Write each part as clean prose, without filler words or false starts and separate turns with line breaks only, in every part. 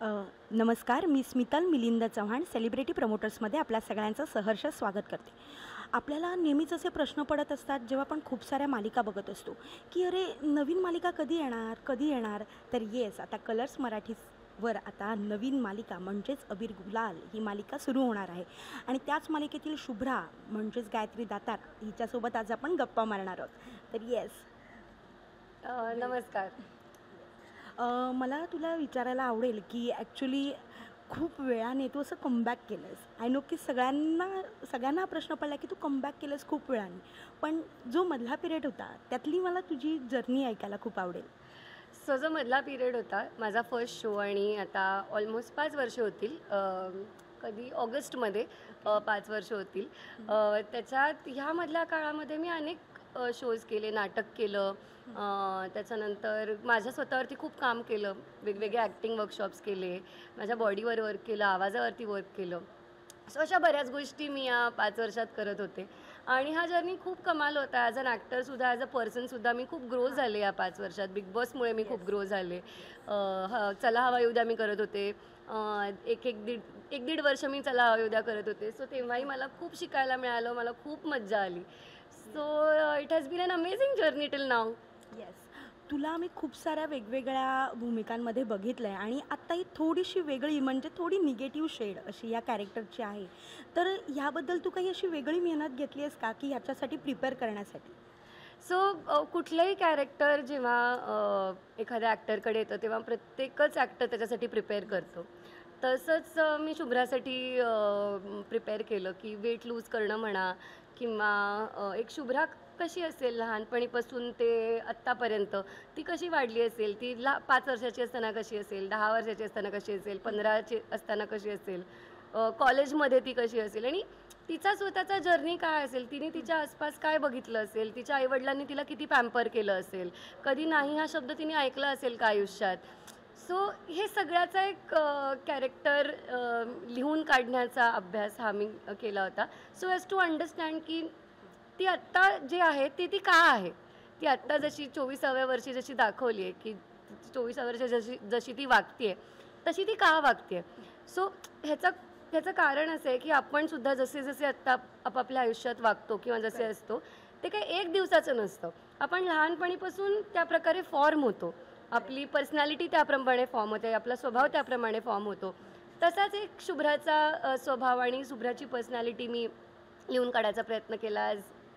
नमस्कार, मी स्मितल मिलिंद चव्हाण सेलिब्रिटी प्रमोटर्समध्ये आपल्या सगळ्यांचं सहर्ष स्वागत करते. आपल्याला नेहमीच असे प्रश्न पडत असतात जेव्हा आपण खूप साऱ्या मालिका बघत असतो की अरे नवीन मालिका कधी येणार. तर येस, आता कलर्स मराठीवर आता नवीन मालिका म्हणजेच अबीर गुलाल ही मालिका सुरू होणार आहे आणि त्याच मालिकेतील शुभ्रा म्हणजेच गायत्री दातार हिच्यासोबत आज आपण गप्पा मारणार आहोत. तर येस,
नमस्कार.
मला तुला विचारायला आवडेल की ॲक्च्युली खूप वेळाने तू असं कमबॅक केलंस. आय नो की सगळ्यांना हा प्रश्न पडला की तू कमबॅक केलंस खूप वेळाने, पण जो मधला पिरियड होता त्यातली मला तुझी जर्नी ऐकायला खूप आवडेल.
सो जो मधला पिरियड होता माझा फर्स्ट शो आणि आता ऑलमोस्ट 5 वर्ष होतील. कधी ऑगस्टमध्ये 5 वर्ष होतील. त्याच्यात ह्यामधल्या काळामध्ये मी अनेक शोज केले, नाटक केलं. त्याच्यानंतर माझ्या स्वतःवरती खूप काम केलं, वेगवेगळे ॲक्टिंग वर्कशॉप्स केले, माझ्या बॉडीवर वर्क केलं, आवाजावरती वर्क केलं. सो अशा बऱ्याच गोष्टी मी या 5 वर्षात करत होते आणि हा जर्नी खूप कमाल होता. ॲज अन ॲक्टरसुद्धा, ॲज अ पर्सनसुद्धा मी खूप ग्रो झाले या 5 वर्षात. बिग बॉसमुळे मी खूप ग्रो झाले. चला हवा येऊ द्या मी करत होते. एक दीड वर्ष मी चला हवा येऊ द्या करत होते. सो तेव्हाही मला खूप शिकायला मिळालं, मला खूप मज्जा आली. So it has been an amazing journey till now.
Yes, तुला मी खूप साऱ्या वेगवेगळ्या भूमिकांमध्ये बघितलं आहे आणि आत्ता ही थोडीशी वेगळी म्हणजे थोडी निगेटिव्ह शेड अशी या कॅरेक्टरची आहे. तर ह्याबद्दल तू काही अशी वेगळी मेहनत घेतली आहेस का की ह्याच्यासाठी प्रिपेअर करण्यासाठी?
सो कुठलंही कॅरेक्टर जेव्हा एखाद्या ॲक्टरकडे येतं तेव्हा प्रत्येकच ॲक्टर त्याच्यासाठी प्रिपेअर करतो. तसंच मी शुभ्रासाठी प्रिपेअर केलं की वेट लूज करणं म्हणा किंवा एक शुभ्रा कशी असेल लहानपणीपासून ते आत्तापर्यंत, ती कशी वाढली असेल, ती 5 वर्षाची असताना कशी असेल, 10 वर्षाची असताना कशी असेल, 15ची असताना कशी असेल, कॉलेजमध्ये ती कशी असेल आणि तिचा स्वतःचा जर्नी काय असेल, तिने तिच्या आसपास काय बघितलं असेल, तिच्या आईवडिलांनी तिला किती पॅम्पर केलं असेल, कधी नाही हा शब्द तिने ऐकला असेल का आयुष्यात. सो हे सगळ्याचा एक कॅरेक्टर लिहून काढण्याचा अभ्यास हा मी केला होता. सो ॲज टू अंडरस्टँड की ती आत्ता जे आहे ती का आहे, ती आत्ता जशी 24व्या वर्षी जशी दाखवली आहे की 24व्या वर्षी जशी ती वागते आहे तशी ती का वागते आहे. सो ह्याचं कारण असं आहे की आपण सुद्धा जसे आत्ता आपापल्या आयुष्यात वागतो किंवा जसे असतो ते काही एक दिवसाचं नसतं. आपण लहानपणीपासून त्या प्रकारे फॉर्म होतो, आपली पर्सनॅलिटी त्याप्रमाणे फॉर्म होते, आपला स्वभाव त्याप्रमाणे फॉर्म होतो. तसाच एक शुभ्राचा स्वभाव आणि शुभ्राची पर्सनॅलिटी मी लिहून काढायचा प्रयत्न केला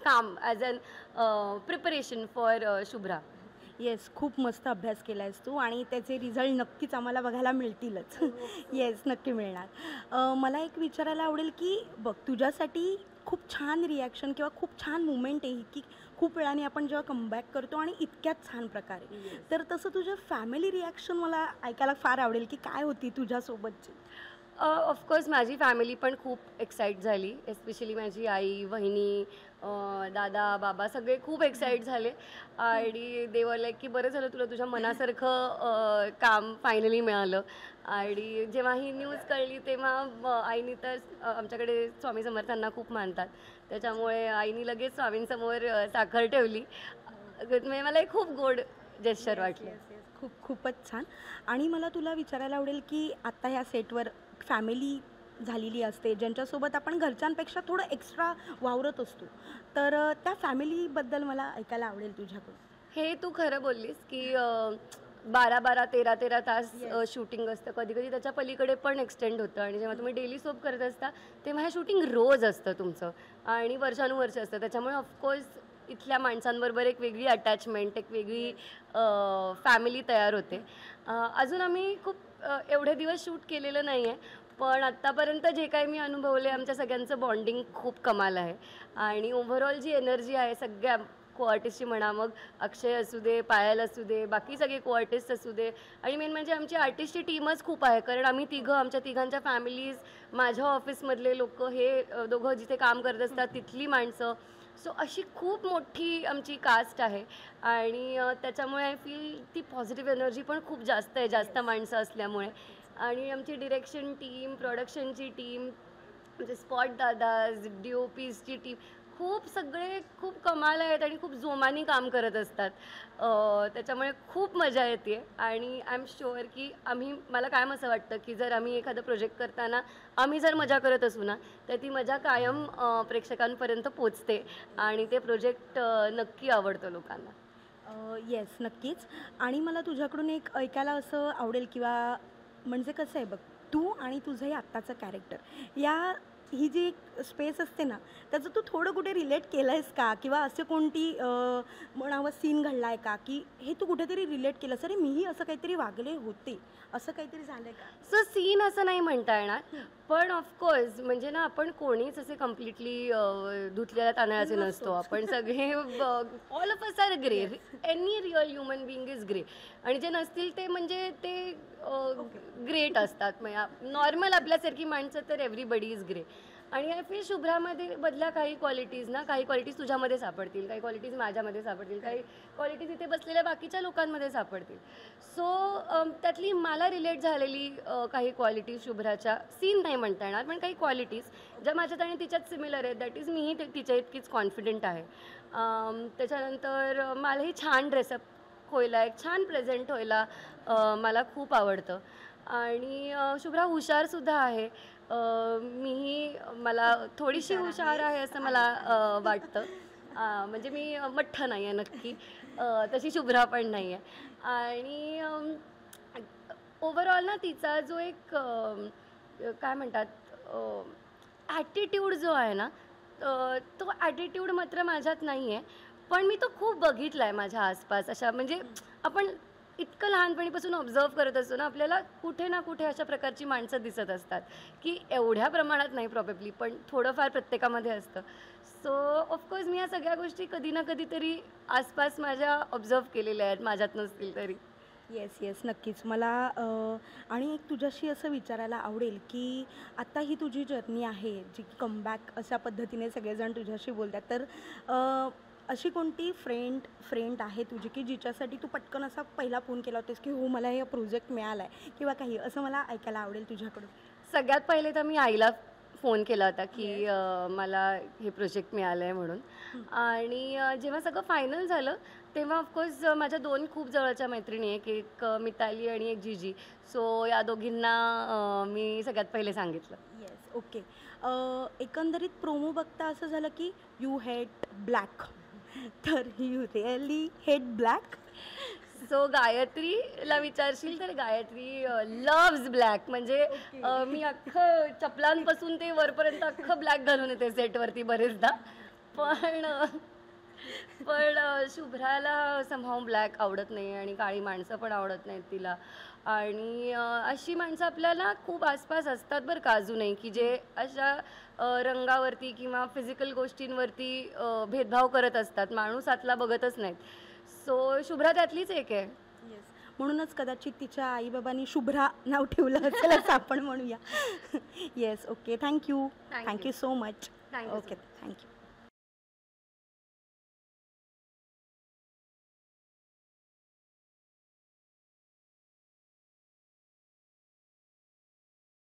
as an preparation for Shubhra.
Yes, खूप मस्त अभ्यास केला आहेस तू आणि त्याचे रिझल्ट नक्कीच आम्हाला बघायला मिळतीलच. येस, नक्की मिळणार. मला एक विचारायला आवडेल की बघ, तुझ्यासाठी खूप छान रिॲक्शन किंवा खूप छान मुवमेंट आहे की खूप वेळाने आपण जेव्हा कमबॅक करतो आणि इतक्याच छान प्रकारे. तर तसं तुझ्या फॅमिली रिॲक्शन मला ऐकायला फार आवडेल की काय होती तुझ्यासोबतची.
ऑफकोर्स माझी फॅमिली पण खूप एक्साईट झाली, एस्पेशली माझी आई, वहिनी, दादा, बाबा सगळे खूप एक्साईट झाले आणि दे वर लाईक की बरं झालं तुला तुझ्या मनासारखं काम फायनली मिळालं. आणि जेव्हा ही न्यूज कळली तेव्हा आईनी तर आमच्याकडे स्वामी समर्थांना खूप मानतात, त्याच्यामुळे आईनी लगेच स्वामींसमोर साखर ठेवली. म्हणजे मला एक खूप गोड जेस्चर वाटलं.
खूपच छान. आणि मला तुला विचारायला आवडेल की आत्ता ह्या सेटवर फॅमिली झालेली असते ज्यांच्यासोबत आपण घरच्यांपेक्षा थोडं एक्स्ट्रा वावरत असतो, तर त्या फॅमिलीबद्दल मला ऐकायला आवडेल तुझ्याकडून.
हे तू खरं बोललीस की 12-12, 13-13 तास शूटिंग असतं, कधी कधी त्याच्या पलीकडे पण एक्सटेंड होतं. आणि जेव्हा तुम्ही डेली सोप करत असता तेव्हा हे शूटिंग रोज असतं तुमचं आणि वर्षानुवर्ष असतं. त्याच्यामुळे ऑफकोर्स इथल्या माणसांबरोबर एक वेगळी अटॅचमेंट, एक वेगळी फॅमिली तयार होते. अजून आम्ही खूप एवढे दिवस शूट केलेलं नाही आहे, पण आत्तापर्यंत जे काही मी अनुभवले आमच्या सगळ्यांचं बॉन्डिंग खूप कमाल आहे. आणि ओव्हरऑल जी एनर्जी आहे सगळ्या को आर्टिस्टची म्हणा, मग अक्षय असू दे, पायल असू दे, बाकी सगळे को आर्टिस्ट असू दे, आणि मेन म्हणजे आमची आर्टिस्टची टीमच खूप आहे. कारण आम्ही आमच्या तिघांच्या फॅमिलीज, माझ्या ऑफिसमधले लोक, हे दोघं जिथे काम करत असतात तिथली माणसं. सो अशी खूप मोठी आमची कास्ट आहे आणि त्याच्यामुळे आय फील ती पॉझिटिव्ह एनर्जी पण खूप जास्त आहे, जास्त माणसं असल्यामुळे. आणि आमची डिरेक्शन टीम, प्रोडक्शनची टीम, म्हणजे स्पॉट दादाज, DOPsची टीम, खूप सगळे खूप कमाल आहेत आणि खूप जोमाने काम करत असतात. त्याच्यामुळे खूप मजा येते आणि आय एम शुअर की मला कायम असं वाटतं की जर आम्ही एखादा प्रोजेक्ट करताना आम्ही जर मजा करत असू ना, तर ती मजा कायम प्रेक्षकांपर्यंत पोचते आणि ते प्रोजेक्ट नक्की आवडतं लोकांना.
येस, नक्कीच. आणि मला तुझ्याकडून एक ऐकायला असं आवडेल किंवा म्हणजे कसं आहे बघ, तू आणि तुझं हे आत्ताचं कॅरेक्टर ही जी एक स्पेस असते ना, त्याचं तू थोडं कुठे रिलेट केलं आहेस का? किंवा असं कोणती म्हणावं सीन घडला आहे का, की हे तू कुठेतरी रिलेट केलंस, अरे मीही असं काहीतरी वागले होते, असं काहीतरी झालं आहे का?
सो सीन असं नाही म्हणता येणार, पण ऑफकोर्स म्हणजे ना आपण कोणीच असे कम्प्लिटली धुतलेल्या तांदळाचे नसतो. आपण सगळे all of us are grey. Any real human being is grey. आणि जे नसतील ते म्हणजे ते ग्रेट असतात. नॉर्मल आपल्यासारखी माणसं तर एव्हरीबडी इज ग्रे. आणि आय फील शुभ्रामध्ये बदल्या काही क्वालिटीज तुझ्यामध्ये सापडतील, काही क्वालिटीज माझ्यामध्ये सापडतील, काही क्वालिटीज इथे बसलेल्या बाकीच्या लोकांमध्ये सापडतील. सो त्यातली मला रिलेट झालेली काही क्वालिटीज शुभ्राच्या सीन नाही म्हणता येणार, पण काही क्वालिटीज ज्या माझ्यात आणि तिच्यात सिमिलर आहेत. दॅट इज मीही तिच्या इतकीच कॉन्फिडंट आहे. त्याच्यानंतर मलाही छान ड्रेसअप व्हायला, एक छान प्रेझेंट व्हायला मला खूप आवडतं. आणि शुभ्रा हुशारसुद्धा आहे. मला थोडीशी हुशार आहे असं मला वाटतं. म्हणजे मी मठ्ठ नाही आहे नक्की, तशी शुभ्रा पण नाही आहे. आणि ओव्हरऑल ना तिचा जो एक काय म्हणतात ॲटिट्यूड जो आहे ना, तो ॲटिट्यूड मात्र माझ्यात नाही आहे. पण मी तो खूप बघितला आहे माझ्या आसपास. अशा म्हणजे आपण इतकं लहानपणीपासून ऑब्झर्व करत असतो ना, आपल्याला कुठे ना कुठे अशा प्रकारची माणसं दिसत असतात की एवढ्या प्रमाणात नाही प्रॉबेबली, पण थोडंफार प्रत्येकामध्ये असतं. सो ऑफकोर्स मी या सगळ्या गोष्टी कधी ना कधीतरी आसपास माझ्या ऑब्झर्व केलेल्या आहेत, माझ्यात नसतील तरी.
येस येस, नक्कीच. मला आणि एक तुझ्याशी असं विचारायला आवडेल की आत्ता ही तुझी जर्नी आहे जी की कमबॅक अशा पद्धतीने सगळेजण तुझ्याशी बोलतात, तर अशी कोणती फ्रेंड आहे तुझी की जिच्यासाठी तू पटकन असा पहिला फोन केला होतास की हो मला हे प्रोजेक्ट मिळाला आहे किंवा काही असं मला ऐकायला आवडेल तुझ्याकडून.
सगळ्यात पहिले तर मी आईला फोन केला होता की मला हे प्रोजेक्ट मिळालं आहे म्हणून. आणि जेव्हा सगळं फायनल झालं तेव्हा ऑफकोर्स माझ्या 2 खूप जवळच्या मैत्रिणी आहे, की एक मिताली आणि एक जीजी. सो या दोघींना मी सगळ्यात पहिले सांगितलं.
Yes, okay. एकंदरीत प्रोमो बघता असं झालं की यू हेट ब्लॅक, तर you really hate black?
So गायत्रीला विचारशील तर गायत्री लव्ज ब्लॅक. म्हणजे मी अख्खं चपलांपासून ते वरपर्यंत अख्खं ब्लॅक घालून येते सेटवरती बरेचदा. पण शुभ्राला समहाऊ ब्लॅक आवडत नाही आणि काळी माणसं पण आवडत नाहीत तिला. आणि अशी माणसं आपल्याला खूप आसपास असतात बरं का अजूनही, की जे अशा रंगावरती किंवा फिजिकल गोष्टींवरती भेदभाव करत असतात, माणूस आतला बघतच नाहीत. सो शुभ्रा त्यातलीच एक आहे.
येस, म्हणूनच कदाचित तिच्या आईबाबांनी शुभ्रा नाव ठेवलं असेल असं आपण म्हणूया. Yes, okay. Thank you so much.
Thank you.
Okay, thank you.